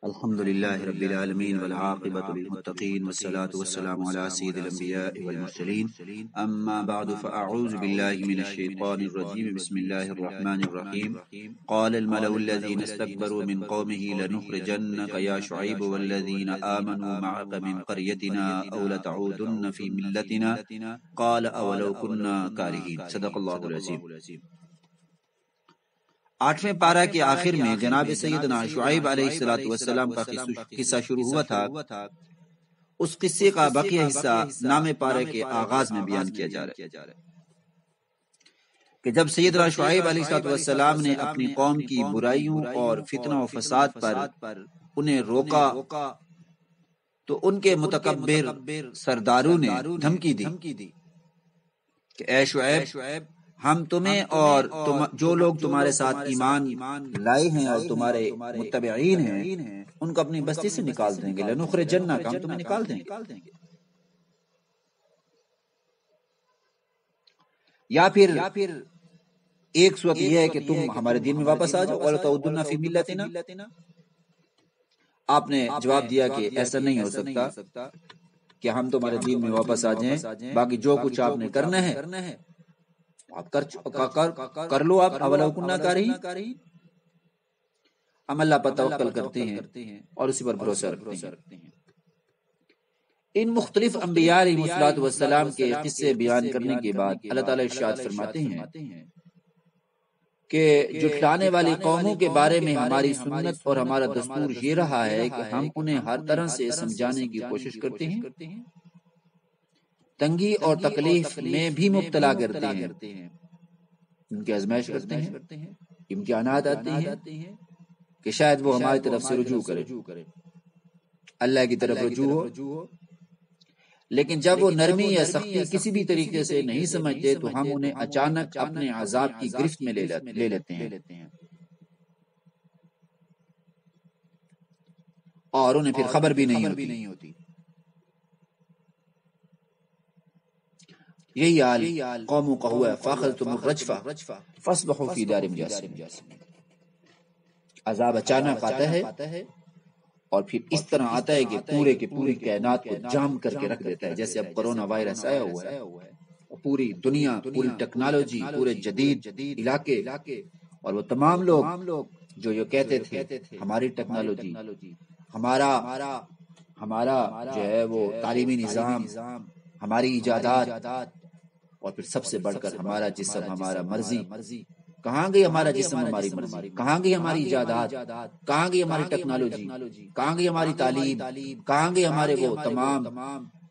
الحمد لله رب العالمين والعاقبة للمتقين والصلاة والسلام على سيد الأنبياء والمرسلين أما بعد فأعوذ بالله من الشيطان الرجيم بسم الله الرحمن الرحيم قال الملأ الذين استكبروا من قومه لنخرجنك يا شعيب والذين آمنوا معك من قريتنا أو لتعودن في ملتنا قال أولو كنا كارهين صدق الله العظيم۔ آٹھویں پارہ کے آخر میں جناب سیدنا شعیب علیہ السلام کا قصہ شروع ہوا تھا۔ اس قصے کا بقیہ حصہ نام پارہ کے آغاز میں بیان کیا جا رہا ہے کہ جب سیدنا شعیب علیہ السلام نے اپنی قوم کی برائیوں اور فتنہ و فساد پر انہیں روکا تو ان کے متکبر سرداروں نے دھمکی دی کہ اے شعیب ہم تمہیں اور جو لوگ تمہارے ساتھ ایمان لائے ہیں اور تمہارے متبعین ہیں ان کو اپنی بستی سے نکال دیں گے، لنخرجنک، ہم تمہیں نکال دیں گے۔ یا پھر ایک صورت یہ ہے کہ تم ہمارے دین میں واپس آ جاؤ، وَلَتَعُودُنَّ فِي مِلَّتِنَا۔ آپ نے جواب دیا کہ ایسا نہیں ہو سکتا کہ ہم تمہارے دین میں واپس آ جائیں، باقی جو کچھ آپ نے کرنا ہے آپ کر لو، آپ اولو کنا کارہین، ہم اللہ پر توکل کرتے ہیں اور اسی پر بھروسہ رکھتے ہیں۔ ان مختلف انبیاء علیہ السلام کے قصے بیان کرنے کے بعد اللہ تعالیٰ ارشاد فرماتے ہیں کہ جھٹلانے والی قوموں کے بارے میں ہماری سنت اور ہمارا دستور یہ رہا ہے کہ ہم انہیں ہر طرح سے سمجھانے کی کوشش کرتے ہیں، تنگی اور تکلیف میں بھی مبتلا کرتے ہیں، ان کی آزمائش کرتے ہیں، امتحانات آتے ہیں کہ شاید وہ ہماری طرف سے رجوع کرے، اللہ کی طرف رجوع ہو، لیکن جب وہ نرمی یا سختی کسی بھی طریقے سے نہیں سمجھتے تو ہم انہیں اچانک اپنے عذاب کی گرفت میں لے لیتے ہیں اور انہیں پھر خبر بھی نہیں ہوتی۔ یہی حال قوموں کا ہوا ہے، فَأَخَذْتُمُ الرَّجْفَةَ فَأَصْبَحُوا فِي دَارِهِمْ جَاثِمِينَ۔ عذاب اچانک آتا ہے اور پھر اس طرح آتا ہے کہ پورے کے پوری کائنات کو جام کر کے رکھ دیتا ہے، جیسے اب کرونا وائرس آیا ہوا ہے، پوری دنیا، پوری ٹیکنالوجی، پورے جدید علاقے اور وہ تمام لوگ جو یہ کہتے تھے ہماری ٹیکنالوجی، ہمارا جو ہے وہ تعلیمی نظام، ہماری ایجادات اور پھر سب سے بڑھ کر ہمارا جسم، ہمارا مرضی، کہاں گئی ہمارا جسم، ہماری مرضی، کہاں گئی ہماری ایجادات، کہاں گئی ہماری ٹیکنالوجی، کہاں گئی ہماری تعلیم، کہاں گئی ہمارے وہ تمام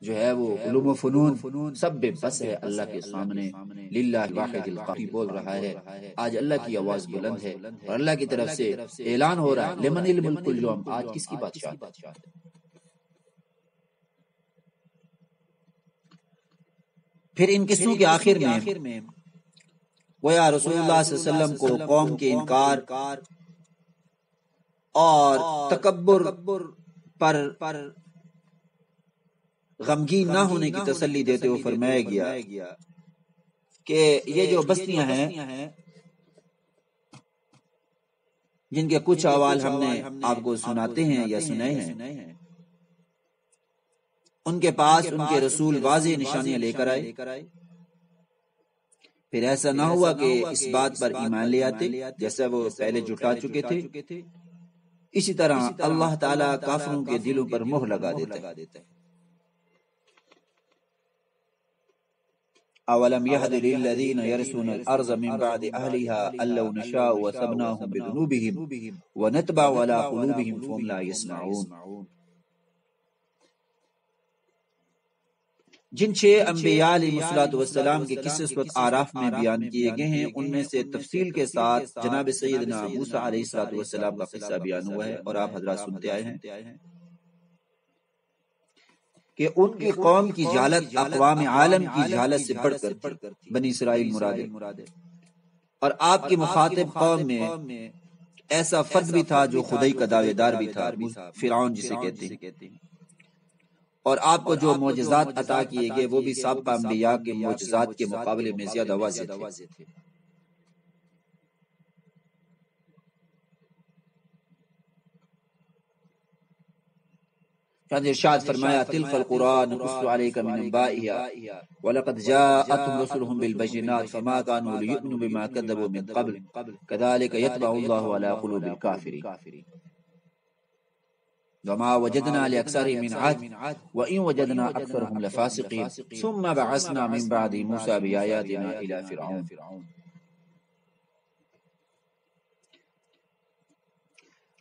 جو ہے وہ علوم و فنون، سب بے بس ہے اللہ کے سامنے۔ للہ واحد القہار بول رہا ہے، آج اللہ کی آواز بلند ہے اور اللہ کی طرف سے اعلان ہو رہا ہے، لمن الملک اليوم، آج کس کی بادشاہت ہے۔ پھر ان قصوں کے آخر میں گویا رسول اللہ صلی اللہ علیہ وسلم کو قوم کے انکار اور تکبر پر غمگین نہ ہونے کی تسلی دیتے ہوئے فرمایا گیا کہ یہ جو بستیاں ہیں جن کے کچھ احوال ہم نے آپ کو سناتے ہیں یا سنائے ہیں، ان کے پاس ان کے رسول واضح نشانیاں لے کر آئے، پھر ایسا نہ ہوا کہ اس بات پر ایمان لے آتے جیسا وہ پہلے جھٹلا چکے تھے، اسی طرح اللہ تعالیٰ کافروں کے دلوں پر مہر لگا دیتا ہے۔ اولم یہد للذین یرثون الارض من بعد اہلها ان لو نشاء وصبناهم بذنوبهم ونتبع على قلوبهم فهم لا يسمعون۔ جن 6 انبیاء علیہ السلام کے قصے سورۃ اعراف میں بیان کیے گئے ہیں، ان میں سے تفصیل کے ساتھ جناب سیدنا موسیٰ علیہ السلام کا قصہ بیان ہوا ہے اور آپ حضرات سنتے آئے ہیں کہ ان کی قوم کی جہالت اقوام عالم کی جہالت سے بڑھ کر تھی، بنی اسرائیل مراد ہے، اور آپ کی مخاطب قوم میں ایسا فرد بھی تھا جو خدائی کا دعوے دار بھی تھا، فرعون جسے کہتے ہیں، اور آپ کو جو معجزات عطا کیے گئے وہ بھی سابقہ انبیاء کے معجزات کے مقابلے میں زیادہ واضح تھے۔ ارشاد فرمایا تلک القرآن نقص علیک من انبائها ولقد جاءتهم رسلهم بالبينات فما كانوا ليؤمنوا بما كذبوا من قبل كذلك يطبع الله على قلوب الكافرين وما وجدنا لأكثرهم من عهد وإن وجدنا أكثرهم لفاسقين ثم بعثنا من بعد موسى بآياتنا إلى فرعون.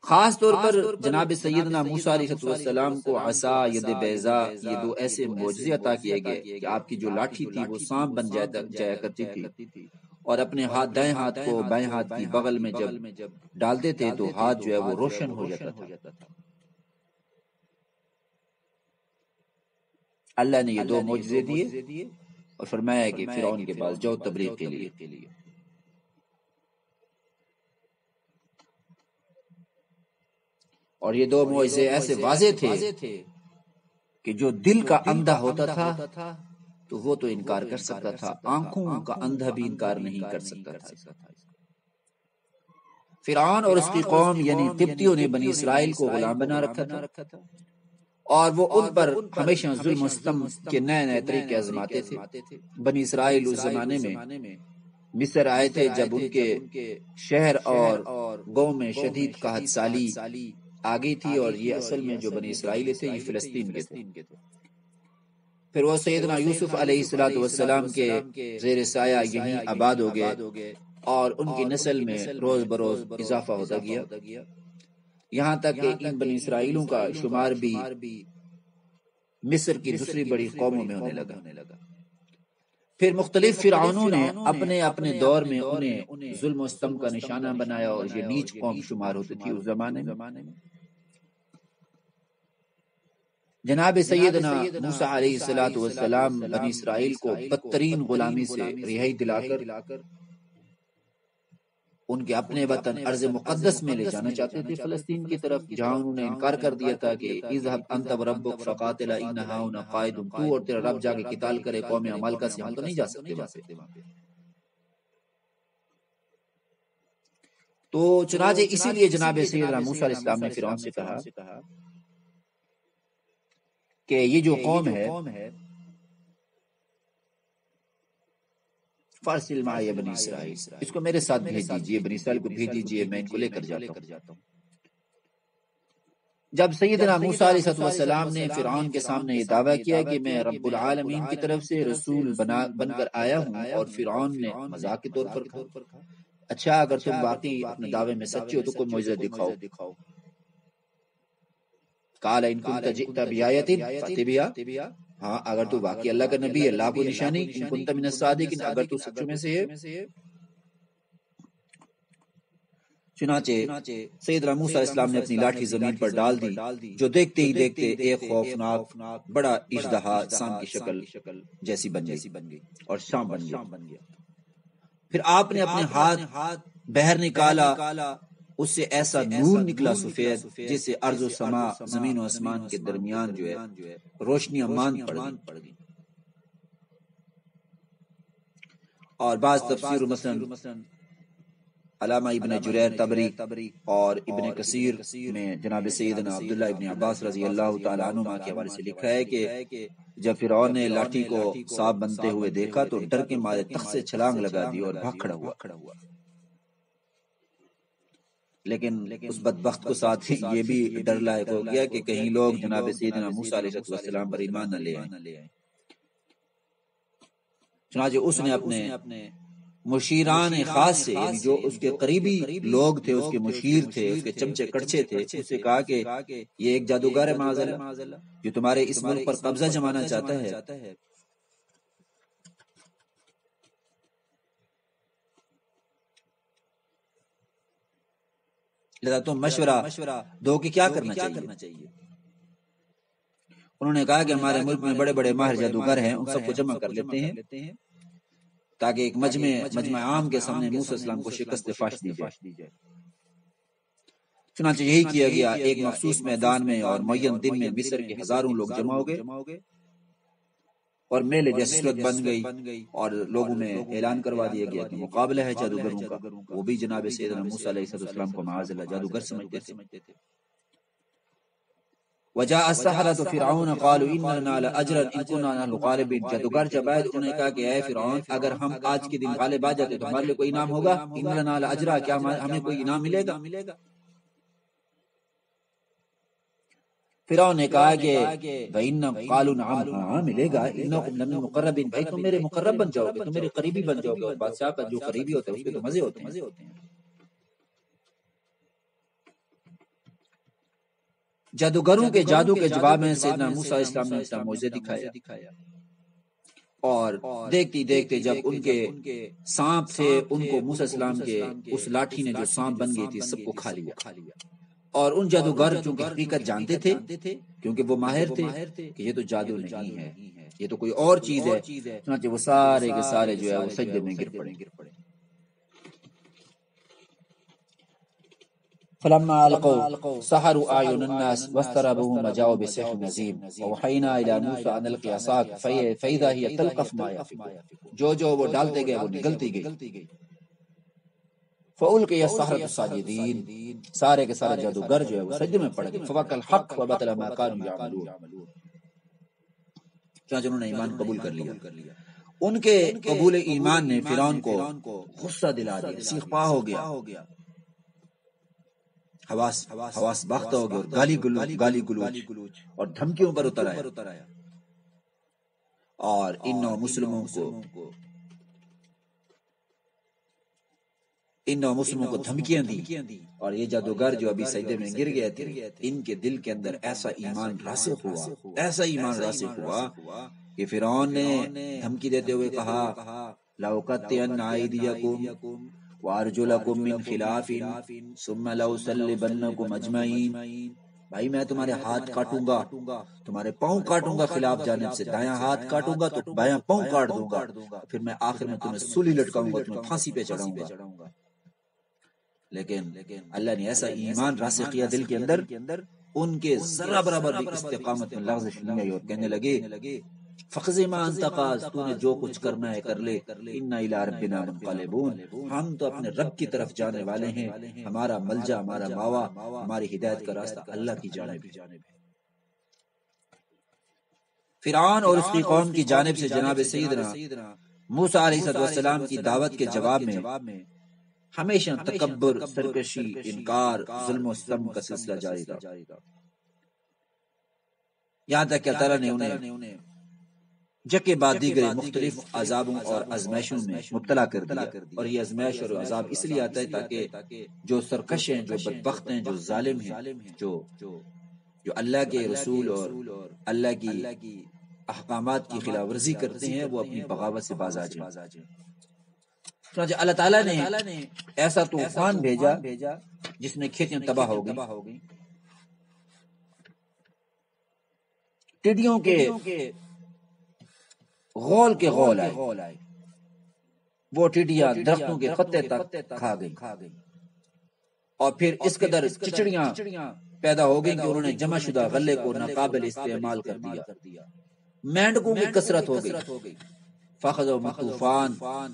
خاص طور پر جناب سیدنا موسیٰ علیہ السلام کو عصا ید بیضا یہ دو ایسے معجزے عطا کیے گئے کہ آپ کی جو لاٹھی تھی وہ سانپ بن جایا کرتی تھی، اور اپنے ہاتھ دائیں ہاتھ کو بائیں ہاتھ کی بغل میں جب ڈالتے تھے تو ہاتھ جو ہے وہ روشن ہو جاتا تھا. اللہ نے یہ دو معجزے دیے اور فرمایا کہ فرعون کے پاس جاؤ تبلیغ کے لیے. اور یہ دو معجزے ایسے واضح تھے کہ جو دل کا اندھا ہوتا تھا تو وہ تو انکار کر سکتا تھا، آنکھوں کا اندھا بھی انکار نہیں کر سکتا تھا. فرعون اور اس کی قوم یعنی قبطیوں نے بنی اسرائیل کو غلام بنا رکھا تھا، اور وہ ان پر ہمیشہ ظلم و ستم کے نئے نئے طریقے آزماتے تھے. بنی اسرائیل اس زمانے میں مصر آئے تھے جب ان کے شہر اور گاؤں میں شدید قحط سالی آ گئی تھی، اور یہ اصل میں جو بنی اسرائیل تھے یہ فلسطین کے تھے. پھر وہ سیدنا یوسف علیہ السلام کے زیر سایہ یہیں آباد ہو گئے، اور ان کی نسل میں روز بروز اضافہ ہوتا گیا، یہاں تک کہ ان بنی اسرائیلوں کا شمار بھی مصر کی دوسری بڑی قوموں میں ہونے لگا. پھر مختلف فرعونوں نے اپنے اپنے دور میں انہیں ظلم و ستم کا نشانہ بنایا، اور یہ نیچ قوم شمار ہوتی تھی اس زمانے میں. جناب سیدنا موسیٰ علیہ السلام بنی اسرائیل کو بدترین غلامی سے رہائی دلا کر ان کے اپنے وطن ارض مقدس میں لے جانا چاہتے تھے، فلسطین کی طرف، جہاں انہوں نے انکار کر دیا تھا کہ اذهب انت وربک فقاتلا ان هاؤنا قاعدون، تو اور تیرا رب جا کے قتال کرے قوم عمالقہ سے، ہم تو نہیں جا سکتے وہاں پہ. تو چنانچہ اسی لیے جناب سیدنا موسیٰ علیہ السلام نے فرعون سے کہا کہ یہ جو قوم ہے فارسل معایا بنی اسرائیل، اس کو میرے ساتھ بھیج دیجئے، بنی اسرائیل کو بھیج دیجئے، میں ان کو لے کر جاتا ہوں. جب سیدنا موسیٰ علیہ السلام نے فرعون کے سامنے یہ دعویٰ کیا کہ میں رب العالمین کی طرف سے رسول بن کر آیا ہوں، اور فرعون نے مذاق کے طور پر کہا اچھا اگر تم واقعی اپنے دعوے میں سچے ہو تو کوئی معجزہ دکھاؤ. قال ان کنت جئت بآیۃ فأت بہا، ہاں اگر تو واقعی اللہ کا نبی ہے، اللہ کو نشانی، ان کنت من الصادقین، اگر تو سچوں میں سے ہے. چنانچہ سیدنا موسیٰ علیہ السلام نے اپنی لاٹھی زمین پر ڈال دی، جو دیکھتے ہی دیکھتے ایک خوفناک بڑا اژدہا سام کی شکل جیسی بن گئی اور شام بن گیا. پھر آپ نے اپنے ہاتھ بہر نکالا، اس سے ایسا نور نکلا سفید جسے ارض و سما، زمین و آسمان کے درمیان جو ہے روشنیاں ماند پڑ گئی. اور بعض تفسیر مثلا علامہ ابن جریر طبری اور ابن کثیر میں جناب سیدنا عبداللہ ابن عباس رضی اللہ تعالیٰ عنہما کے حوالے سے لکھا ہے کہ جب فرعون نے لاٹھی کو سانپ بنتے ہوئے دیکھا تو ڈر کے مارے تخت سے چھلانگ لگا دی اور بھاگ کھڑا ہوا. لیکن اس بدبخت کو ساتھ یہ بھی ڈر لائق ہو گیا کہ کہیں لوگ جناب سیدنا موسیٰ علیہ السلام پر ایمان نہ لے آئیں. چنانچہ اس نے اپنے مشیران خاص سے، یعنی جو اس کے قریبی لوگ تھے، اس کے مشیر تھے، اس کے چمچے کڑچے تھے، اس سے کہا کہ یہ ایک جادوگر ہے معاذ اللہ جو تمہارے اس ملک پر قبضہ جمانا چاہتا ہے، لہذا تم مشورہ دو کہ کیا کرنا چاہیے. انہوں نے کہا کہ ہمارے ملک میں بڑے بڑے ماہر جادوگر ہیں، ان سب کو جمع کر لیتے ہیں تاکہ ایک مجمع عام کے سامنے موسیٰ علیہ السلام کو شکست فاش دی جائے. چنانچہ یہی کیا گیا. ایک مخصوص میدان میں اور معین دن میں مصر کے ہزاروں لوگ جمع ہو گئے اور میلے جیسی صورت بن گئی، اور لوگوں میں اعلان کروا دیا گیا کہ مقابلہ ہے جادوگروں کا. وہ بھی جناب سیدنا موسیٰ علیہ السلام کو معاذ اللہ جادوگر سمجھتے تھے. وجاء السحرة فرعون قالوا ان لنا لاجرا ان كنا نحن الغالبين، جادوگر جب آئے انہوں نے کہا کہ اے فرعون اگر ہم آج کے دن غالب آ جاتے تو ہمارے لیے کوئی انعام ہوگا، ان لنا لاجرا، کیا ہمیں کوئی انعام ملے گا؟ فرعون نے کہا کہ بھائی قالوا نعم، ہاں ملے گا، انکم لمن المقربین، بھائی تم میرے مقرب بن جاؤ گے، تم میرے قریبی بن جاؤ گے، اور بادشاہ کا جو قریبی ہوتا ہے اس کے تو مزے ہوتے ہیں۔ جادوگروں کے جادو کے جواب میں سیدنا موسیٰ علیہ السلام نے اپنا معجزہ دکھایا، اور دیکھتی دیکھتے جب ان کے سانپ تھے ان کو موسیٰ علیہ السلام کے اس لاٹھی نے جو سانپ بن گئی تھی سب کو کھا لیا، اور ان جادوگر چونکہ حقیقت جانتے تھے کیونکہ وہ ماہر تھے کہ یہ تو جادو نہیں ہے، یہ تو کوئی اور چیز ہے، چنانچہ وہ سارے کے سارے جو ہے وہ سجدے میں گر پڑے۔ فلما القوا سحروا اعین الناس واسترهبوهم وجاءوا بسحر عظیم ووحینا الی موسی ان القی عصاک فاذا هی تلقف ما یافکون، جو وہ ڈالتے گئے وہ نگلتی گئی۔ فالقی السحرة ساجدین، سارے کے سارے جادوگر جو ہے وہ سجدے میں پڑ گئے۔ فوقع الحق وبطل ما كانوا يعملون، چنانچہ انہوں نے ایمان قبول کر لیا۔ ان کے قبول ایمان نے فرعون کو غصہ دلا دیا، سیخ پا ہو گیا، حواس باختہ ہو گیا، اور گالی گلوچ اور دھمکیوں پر اتر آیا، اور ان مسلموں کو دھمکیاں دی، اور یہ جادوگر جو ابھی سجدے میں گر گئے تھے ان کے دل کے اندر ایسا ایمان راسخ ہوا کہ فرعون نے دھمکی دیتے ہوئے کہا لَأُقَطِّعَنَّ أَيْدِيَكُمْ وَأَرْجُلَكُمْ مِنْ خِلَافٍ ثُمَّ لَأُصَلِّبَنَّكُمْ أَجْمَعِينَ، بھائی میں تمہارے ہاتھ کاٹوں گا، تمہارے پاؤں کاٹوں گا خلاف جانب سے، دایاں ہاتھ کاٹوں گا تو بایاں پاؤں کاٹ دوں گا، پھر میں آخر میں تمہیں سولی لٹکاؤں گا، تمہیں پھانسی پہ چڑھاؤں گا۔ لیکن اللہ نے ایسا ایمان راسخ کیا دل کے اندر، ان کے ذرہ برابر بھی استقامت میں لغزش نہیں آئی، اور کہنے لگے فَقْضِ مَا أَنْتَ قَاضٍ، تو نے جو کچھ کرنا ہے کر لے، إِنَّا إِلَىٰ رَبِّنَا مُنْقَلِبُونَ، ہم تو اپنے رب کی طرف جانے والے ہیں، ہمارا ملجا، ہمارا ماوا، ہماری ہدایت کا راستہ اللہ کی جانب ہے۔ فرعون اور اس کی قوم کی جانب سے جناب سیدنا موسیٰ علیہ السلام کی دعوت کے جواب میں ہمیشہ تکبر، سرکشی، انکار، ظلم و ستم کا سلسلہ جاری رہا، یہاں تک کہ تعالیٰ نے انہیں جکے بعد دیگر مختلف عذابوں اور ازمائشوں میں مبتلا کر دیا، اور یہ ازمائش اور عذاب اس لیے آتا ہے تاکہ جو سرکش ہیں، جو بدبخت ہیں، جو ظالم ہیں، جو اللہ کے رسول اور اللہ کی احکامات کی خلاف ورزی کرتے ہیں، وہ اپنی بغاوت سے باز آ جائیں۔ چنانچہ اللہ تعالیٰ نے ایسا طوفان بھیجا جس میں کھیتیاں تباہ ہو گئیں، ٹڈیوں کے غول کے غول آئے، وہ ٹڈیاں درختوں کے پتے تک کھا گئیں، اور پھر اس قدر چچڑیاں پیدا ہو گئیں کہ انہوں نے جمع شدہ غلے کو ناقابل استعمال کر دیا، مینڈکوں کی کثرت ہو گئی، فَأَخَذَهُمُ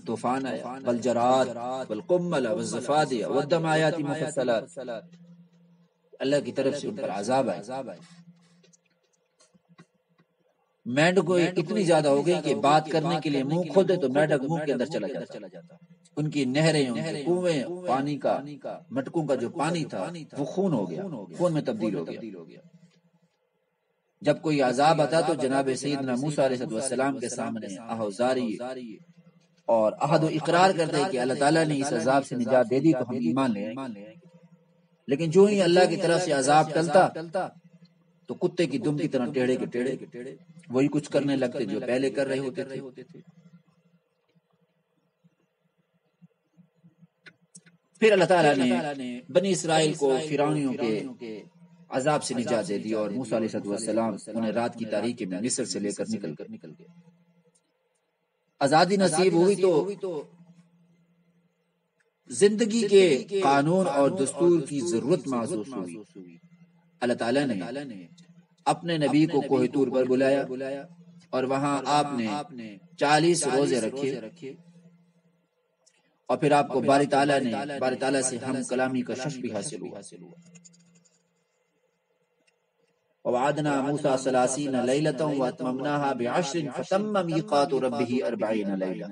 طوفان آیا، والجراد والقمل والضفادع والدم آیات مفصلات، اللہ کی طرف سے ان پر عذاب آئے۔ مینڈکوں اتنی زیادہ ہو گئی کہ بات کرنے کے لیے منہ کھولتے تو مینڈک منہ کے اندر چلا جاتا، ان کی نہریں، ان کے کنویں، پانی کا مٹکوں کا جو پانی تھا وہ خون ہو گیا، خون میں تبدیل ہو گیا۔ جب کوئی عذاب آتا تو جناب سیدنا موسیٰ علیہ السلام کے سامنے آہوزاری اور عہد و اقرار کرتے کہ اللہ تعالیٰ نے اس عذاب سے نجات دے دی تو ہم ایمان لے آئیں گے، لیکن جو ہی اللہ کی طرف سے عذاب ٹلتا تو کتے کی دم کی طرح ٹیڑھے کے ٹیڑھے وہی کچھ کرنے لگتے جو پہلے کر رہے ہوتے تھے۔ پھر اللہ تعالیٰ نے بنی اسرائیل کو فرعونیوں کے عذاب سے نجات دے دی، اور موسیٰ علیہ السلام انہیں رات کی تاریکی میں مصر سے لے کر نکل گئے۔ آزادی نصیب ہوئی تو زندگی کے قانون اور دستور کی ضرورت محسوس ہوئی۔ اللہ تعالیٰ نے اپنے نبی کو کوہ طور پر بلایا، اور وہاں آپ نے 40 روزے رکھے، اور پھر آپ کو باری تعالیٰ سے ہم کلامی کا شرف بھی حاصل ہوا۔ ووعدنا موسى 30 ليلة واتممناها ب10 فتم ميقات ربه 40 ليلة.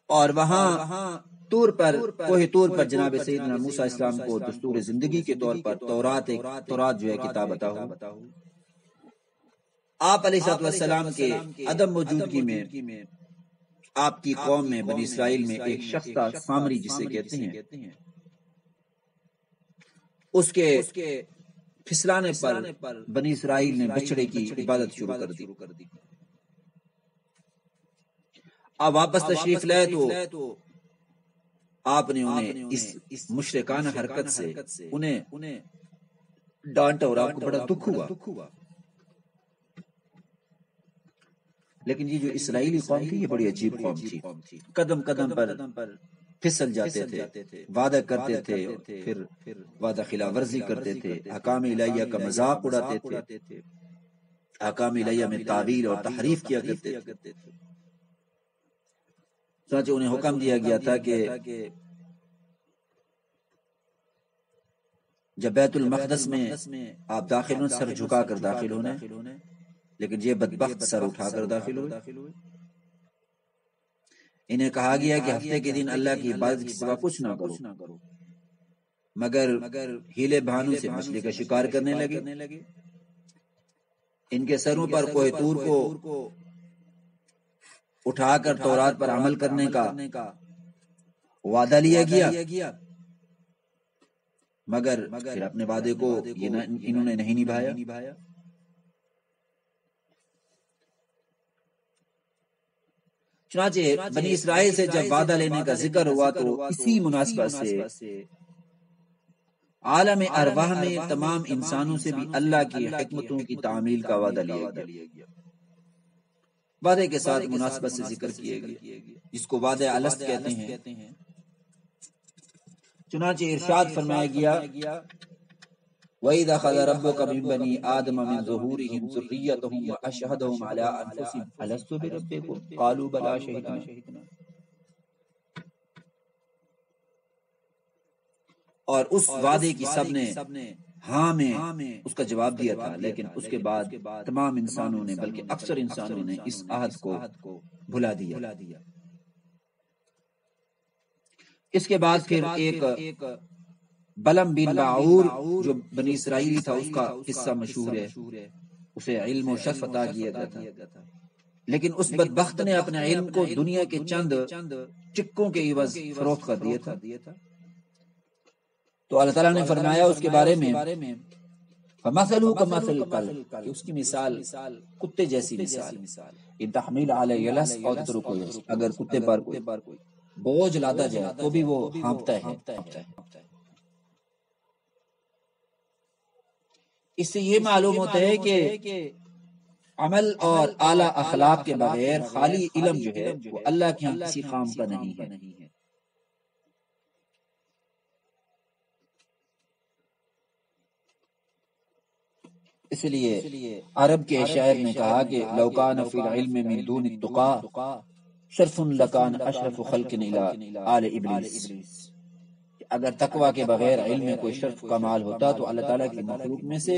اور وہاں طور پر کوہ طور پر جناب سیدنا موسیٰ اسلام کو دستور زندگی کے طور پر تورات جو ہے کتاب عطا ہو. آپ علیہ السلام کے عدم موجودگی میں آپ کی قوم میں بنی اسرائیل میں ایک شخص تھا سامری جسے کہتے ہیں، اس کے پھسلانے پر بنی اسرائیل نے بچڑے کی عبادت شروع کر دی. اب واپس تشریف لائے تو آپ نے انہیں اس مشرکانہ حرکت سے انہیں ڈانٹا اور آپ کو بڑا دکھ ہوا. لیکن یہ جو اسرائیلی قوم تھی یہ بڑی عجیب قوم تھی. قدم قدم پر پھسل جاتے تھے، وعدہ کرتے تھے، پھر وعدہ خلاف ورزی کرتے تھے، احکام الہیہ کا مذاق اڑاتے تھے، احکام الہیہ میں تعویل اور تحریف کیا کرتے تھے. چنانچہ انہیں حکم دیا گیا تھا کہ جب بیت المقدس میں آپ داخل ہوں سر جھکا کر داخل ہونا، لیکن یہ بدبخت سر اٹھا کر داخل ہوئے. انہیں کہا گیا کہ ہفتے کے دن اللہ کی عبادت کے سوا کچھ نہ کرو، مگر ہیلے بہانوں سے مچھلی کا شکار کرنے لگے. ان کے سروں پر کوہ طور کو اٹھا کر تورات پر عمل کرنے کا وعدہ لیا گیا، مگر پھر اپنے وعدے کو انہوں نے نہیں نبھایا. چنانچہ بنی اسرائیل سے جب وعدہ لینے کا ذکر ہوا تو اسی مناسبت سے عالم ارواح میں تمام انسانوں سے بھی اللہ کی حکمتوں کی تعمیل کا وعدہ لیا گیا. وعدے کے ساتھ مناسبت سے ذکر کیے گئے جس کو وعدہ الست کہتے ہیں. چنانچہ ارشاد فرمایا گیا وَإِذَا أَخَذَ رَبُّكَ مِن بَنِي آدَمَ مِن ظُهُورِهِمْ ذُرِّيَّتَهُمْ وَأَشْهَدَهُمْ عَلَىٰ أَنفُسِهِمْ أَلَسْتُ بِرَبِّكُمْ قَالُوا بَلَىٰ شَهِدْنَا. اور اس وعدے کی سب نے ہاں میں اس کا جواب دیا تھا، لیکن اس کے بعد تمام انسانوں نے بلکہ اکثر انسانوں نے اس عہد کو بھلا دیا. اس کے بعد پھر ایک بلم بن باعور جو بنی اسرائیلی تھا اس کا قصہ مشہور ہے. اسے علم و شرف عطا کیا گیا تھا، لیکن اس بدبخت نے اپنے علم کو دنیا کے چند چکوں کے عوض فروخت کر دیا تھا. تو اللہ تعالیٰ نے فرمایا اس کے بارے میں فَمَثَلُهُ كَمَثَلِ الْكَلْبِ کہ اس کی مثال کتے جیسی مثال، اِن تَحْمِلْ عَلَيْهِ يَلْهَثْ أَوْ تَتْرُكْهُ، اگر کتے پر کوئی بوجھ لادا جائے تو بھی وہ ہانپتا ہے. اس سے یہ معلوم ہوتا ہے کہ عمل اور اعلیٰ اخلاق کے بغیر خالی علم جو ہے وہ اللہ کے ہاں کسی کام کا نہیں ہے. اس لیے عرب کے شاعر نے کہا کہ لو کان فی العلم من دون التقى شرف لکان اشرف خلق الی آل ابلیس. اگر تقوی کے بغیر علم میں کوئی شرف کمال ہوتا تو اللہ تعالیٰ کی مخلوق میں سے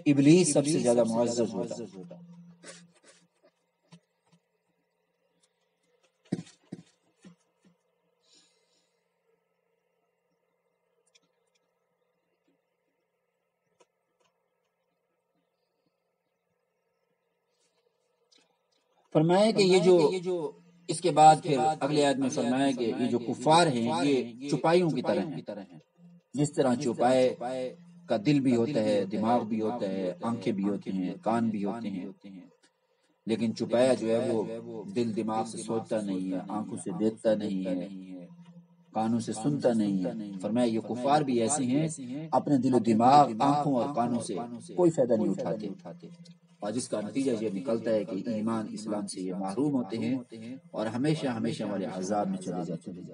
ابلیس سب سے زیادہ معزز ہوتا. فرمایا کہ یہ جو اس کے بعد پھر اگلے آیت میں فرمایا کہ یہ جو کفار ہیں یہ چوپائیوں کی طرح ہیں. جس طرح چوپائے کا دل بھی ہوتا ہے، دماغ بھی ہوتا ہے، آنکھیں بھی ہوتی ہیں، کان بھی ہوتے ہیں، لیکن چوپایا جو ہے وہ دل دماغ سے سوچتا نہیں ہے، آنکھوں سے دیکھتا نہیں ہے، کانوں سے سنتا نہیں ہے. فرمایا یہ کفار بھی ایسے ہیں اپنے دل و دماغ، آنکھوں اور کانوں سے کوئی فائدہ نہیں اٹھاتے، اور جس کا نتیجہ یہ نکلتا ہے کہ ایمان اسلام سے یہ محروم ہوتے ہیں اور ہمیشہ ہمیشہ والے عذاب میں چلے جاتے ہیں.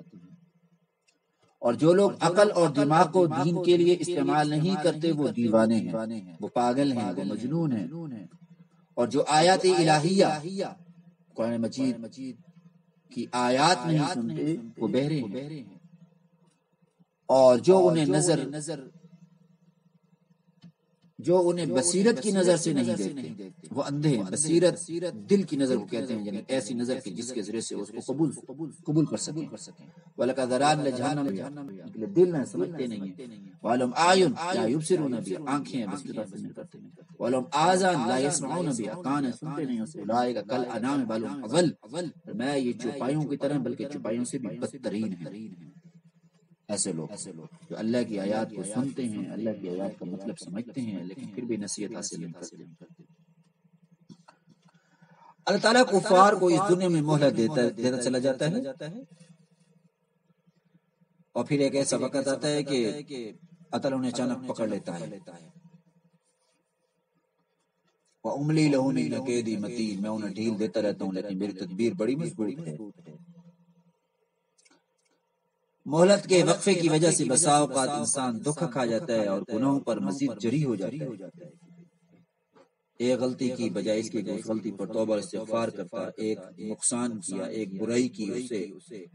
اور جو لوگ عقل اور دماغ کو دین کے لیے استعمال نہیں کرتے وہ دیوانے ہیں، وہ پاگل ہیں، وہ مجنون ہیں. اور جو آیات الہیہ قرآن مجید کی آیات نہیں سنتے وہ بہرے ہیں. اور جو انہیں بصیرت کی نظر سے نہیں دیکھتے، وہ اندھے ہیں۔ بصیرت دل کی نظر کو کہتے ہیں، یعنی ایسی نظر کی جس کے ذریعے سے اس کو قبول کر سکیں۔ وَلَقَدْ ذَرَأْنَا لِجَهَنَّمَ دل نہ سمجھتے نہیں ہیں۔ وَلَهُمْ أَعْيُنٌ لَا يُبْصِرُونَ بِهَا آنکھیں ہیں بس بصیرت نہیں کرتے۔ وَلَهُمْ آذَانٌ لَا يَسْمَعُونَ بِهَا کان سنتے نہیں اسے۔ أُولَٰئِكَ كَالْأَنْعَامِ بَلْ هُمْ أَضَلُّ فرمایا یہ چوپایوں کی طرح بلکہ چوپایوں سے بھی بدترین ہیں۔ ایسے لوگ جو اللہ کی آیات کو سنتے ہیں، اللہ کی آیات کا مطلب سمجھتے ہیں، لیکن پھر بھی نصیحت حاصل نہیں کرتے۔ اللہ تعالیٰ کفار کو اس دنیا میں مہلت دیتا چلا جاتا ہے، اور پھر ایک ایسا وقت آتا ہے کہ اللہ تعالیٰ انہیں اچانک پکڑ لیتا ہے۔ وَأُمْلِي لَهُمْ إِنَّ كَيْدِي مَتِينٌ میں انہیں ڈھیل دیتا رہتا ہوں لیکن میری تدبیر بڑی مضبوط ہے۔ مہلت کے وقفے کی وجہ سے بسا اوقات انسان دکھ کھا جاتا ہے اور گناہوں پر مزید جری ہو جاتا ہے۔ ایک غلطی کی بجائے اس کی اس غلطی پر توبہ اور استغفار کرتا، ایک نقصان کیا، ایک برائی کی، اسے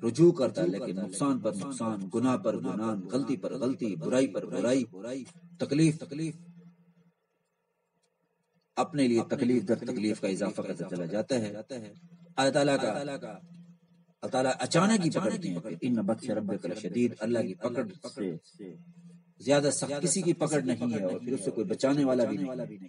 رجوع کرتا، لیکن نقصان پر نقصان، گناہ پر گناہ، غلطی پر غلطی، برائی پر برائی، تکلیف اپنے لیے تکلیف در تکلیف کا اضافہ کرتا چلا جاتا ہے۔ اللہ تعالیٰ اچانک ہی پکڑتے ہیں۔ ان بطش ربک لشدید اللہ کی پکڑ سے زیادہ سخت کسی کی پکڑ نہیں ہے، اور پھر اس سے کوئی بچانے والا بھی نہیں۔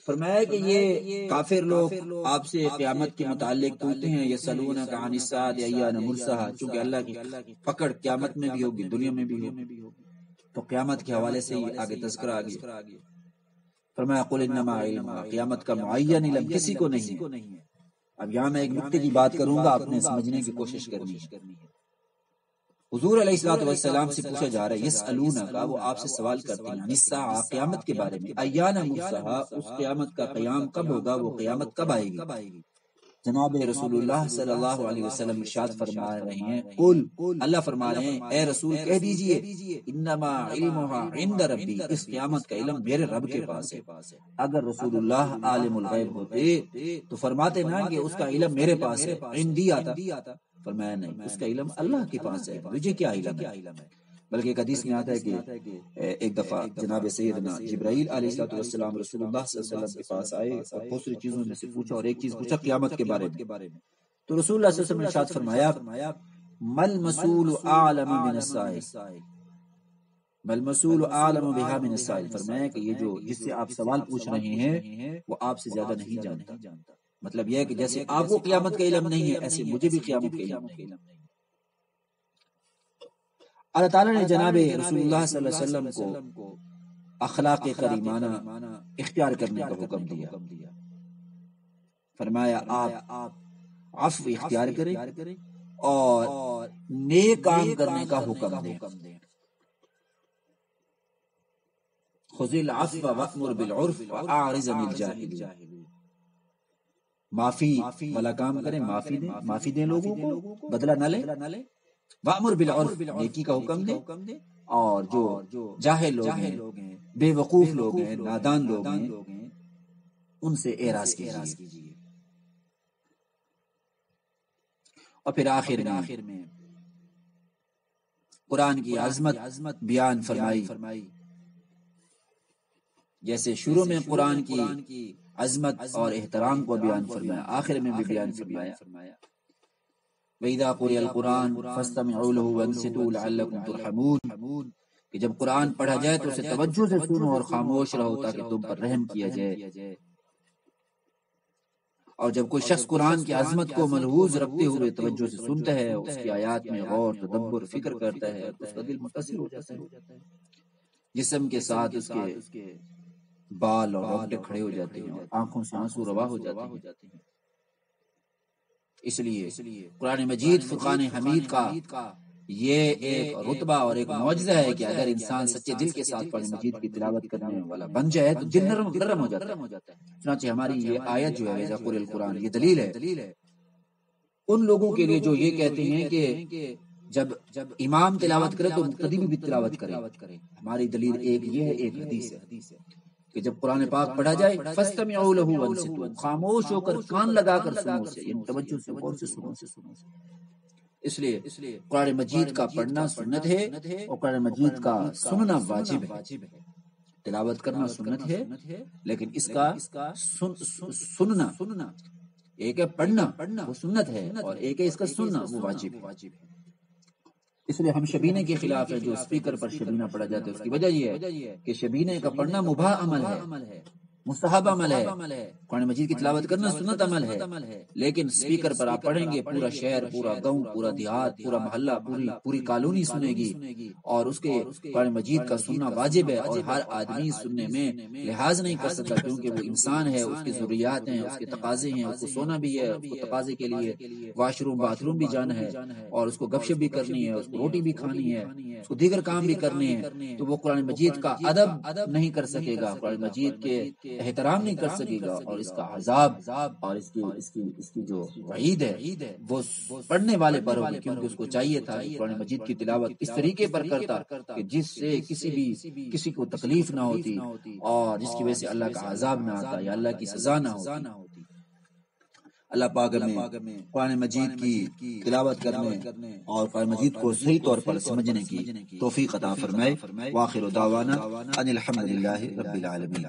فرمایا کہ یہ کافر لوگ آپ سے قیامت کے متعلق پوچھتے ہیں، یسألونک عن الساعۃ ایان مرساھا، چونکہ اللہ کی پکڑ قیامت میں بھی ہوگی، دنیا میں بھی ہوگی، تو قیامت کے حوالے سے ہی آگے تذکرہ آگے۔ فرمایا قل انما علمھا، قیامت کا معین علم کسی کو نہیں ہے۔ اب یہاں میں ایک نکتے کی بات کروں گا، آپ نے سمجھنے کی کوشش کرنی ہے۔ حضور علیہ الصلوۃ والسلام سے پوچھا جا رہا ہے، یسألونک، وہ آپ سے سوال کرتے ہیں، عن الساعۃ، قیامت کے بارے میں، ایان مرساھا، اس قیامت کا قیام کب ہوگا، وہ قیامت کب آئے گی۔ جناب رسول اللہ صلی اللہ علیہ وسلم ارشاد فرما رہے ہیں، قل، اللہ فرما رہے ہیں اے رسول کہہ دیجئے، انما علمھا عند ربی، اس قیامت کا علم میرے رب کے پاس ہے۔ اگر رسول اللہ عالم الغیب ہوتے تو فرماتے نا کہ اس کا علم میرے پاس ہے، عندی آتا، فرمایا نہیں، اس کا علم اللہ کے پاس ہے، مجھے کیا علم ہے۔ بلکہ ایک حدیث میں آتا ہے کہ ایک دفعہ جناب سیدنا جبرائیل علیہ السلام رسول اللہ صلی اللہ علیہ وسلم کے پاس آئے اور بہت سی چیزوں میں سے پوچھا، اور ایک چیز پوچھا قیامت کے بارے میں، تو رسول اللہ صلی اللہ علیہ وسلم نے ارشاد فرمایا، مل مسئول اعلم من السائل، بل مسئول اعلم بها من السائل، فرمایا کہ یہ جو جس سے آپ سوال پوچھ رہے ہیں وہ آپ سے زیادہ نہیں جانتا۔ مطلب یہ ہے کہ جیسے آپ کو قیامت کا علم نہیں ہے، ایسے مجھے بھی قیامت کا علم نہیں ہے۔ اللہ تعالیٰ نے جناب رسول اللہ صلی اللہ علیہ وسلم کو اخلاق کریمانہ اختیار کرنے کا حکم دیا۔ فرمایا آپ عفو اختیار کریں اور نیک کام کرنے کا حکم دیں۔ خذ العفو وأمر بالعرف وأعرض عن الجاہلین، معافی والا کام کریں، معافی دیں لوگوں کو، بدلہ نہ لیں، وأمر بالعرف، نیکی کا حکم دیں، اور جو جاہل لوگ ہیں، بے وقوف لوگ ہیں، نادان لوگ ہیں، ان سے اعراض کیجیے۔ اور پھر آخر میں قرآن کی عظمت بیان فرمائی، جیسے شروع میں قرآن کی عظمت اور احترام کو بیان فرمایا، آخر میں بھی بیان فرمایا، وَإِذَا قُرِئَ الْقُرْآنُ فَاسْتَمِعُوا لَهُ وَأَنصِتُوا لَعَلَّكُمْ تُرْحَمُونَ، کہ جب قرآن پڑھا جائے تو اسے توجہ سے سنو اور خاموش رہو تاکہ تم پر رحم کیا جائے۔ اور جب کوئی شخص قرآن کی عظمت کو ملحوظ رکھتے ہوئے توجہ سے سنتا ہے، اس کی آیات میں غور، تدبر، فکر کرتا ہے، اس کا دل متاثر ہو جاتا ہے، جسم کے ساتھ اس کے بال اور رونگٹے کھڑے ہو جاتے ہیں، اور آنکھوں سے آنسو روا ہو جاتے ہیں۔ اس لیے قرآن مجید فرقان حمید کا یہ ایک رتبہ اور ایک معجزہ ہے کہ اگر انسان سچے دل کے ساتھ قرآن مجید کی تلاوت کرنے والا بن جائے تو دل نرم ہو جاتا ہے۔ چنانچہ ہماری یہ آیت جو ہے وَإِذَا قُرِئَ الْقُرْآنُ، یہ دلیل ہے ان لوگوں کے لیے جو یہ کہتے ہیں کہ جب امام تلاوت کرے تو مقتدی بھی تلاوت کرے۔ ہماری دلیل ایک یہ ہے، ایک حدیث ہے کہ جب قرآن پاک پڑھا جائے فاستمعوا له وانصتوا، خاموش ہو کر کان لگا کر سنو اسے، یعنی توجہ سے غور سے سنو۔ اس لیے قرآن مجید کا پڑھنا سنت ہے اور قرآن مجید کا سننا واجب ہے۔ تلاوت کرنا سنت ہے لیکن اس کا سننا، ایک ہے پڑھنا وہ سنت ہے اور ایک ہے اس کا سننا وہ واجب ہے۔ اس لیے ہم شبینے کے خلاف ہے، جو اسپیکر پر شبینہ پڑھا جاتا ہے اس کی وجہ یہ ہے کہ شبینے کا پڑھنا مباح عمل ہے، مستحب عمل ہے، قرآن مجید کی تلاوت کرنا سنت عمل ہے، لیکن اسپیکر پر آپ پڑھیں گے پورا شہر، پورا گاؤں، پورا دیہات، پورا محلہ، پوری کالونی سنے گی، اور اس کے قرآن مجید کا سننا واجب ہے، اور ہر آدمی سننے میں لحاظ نہیں کر سکتا کیونکہ وہ انسان ہے، اس کی ضروریات ہیں، اس کے تقاضے ہیں، اس کو سونا بھی ہے، اس کو تقاضے کے لیے واش روم باتھ روم بھی جانا ہے، اور اس کو گپ شپ بھی کرنی ہے، اس کو روٹی بھی کھانی ہے، اس کو دیگر کام بھی کرنے ہیں، تو وہ قرآن مجید کا ادب نہیں کر سکے گا، قرآن مجید کے احترام نہیں کر سکے گا، اور اس کا عذاب اور اس کی جو وعید ہے وہ پڑھنے والے پر ہوگی، کیونکہ اس کو چاہیے تھا کہ قرآن مجید کی تلاوت اس طریقے پر کرتا کہ جس سے کسی کو تکلیف نہ ہوتی اور جس کی وجہ سے اللہ کا عذاب نہ آتا یا اللہ کی سزا نہ ہوتی۔ اللہ پاک ہمیں قرآن مجید کی تلاوت کرنے اور قرآن مجید کو صحیح طور پر سمجھنے کی توفیق عطا فرمائے۔ وآخر دعوانا ان الحمد للہ رب العالمین۔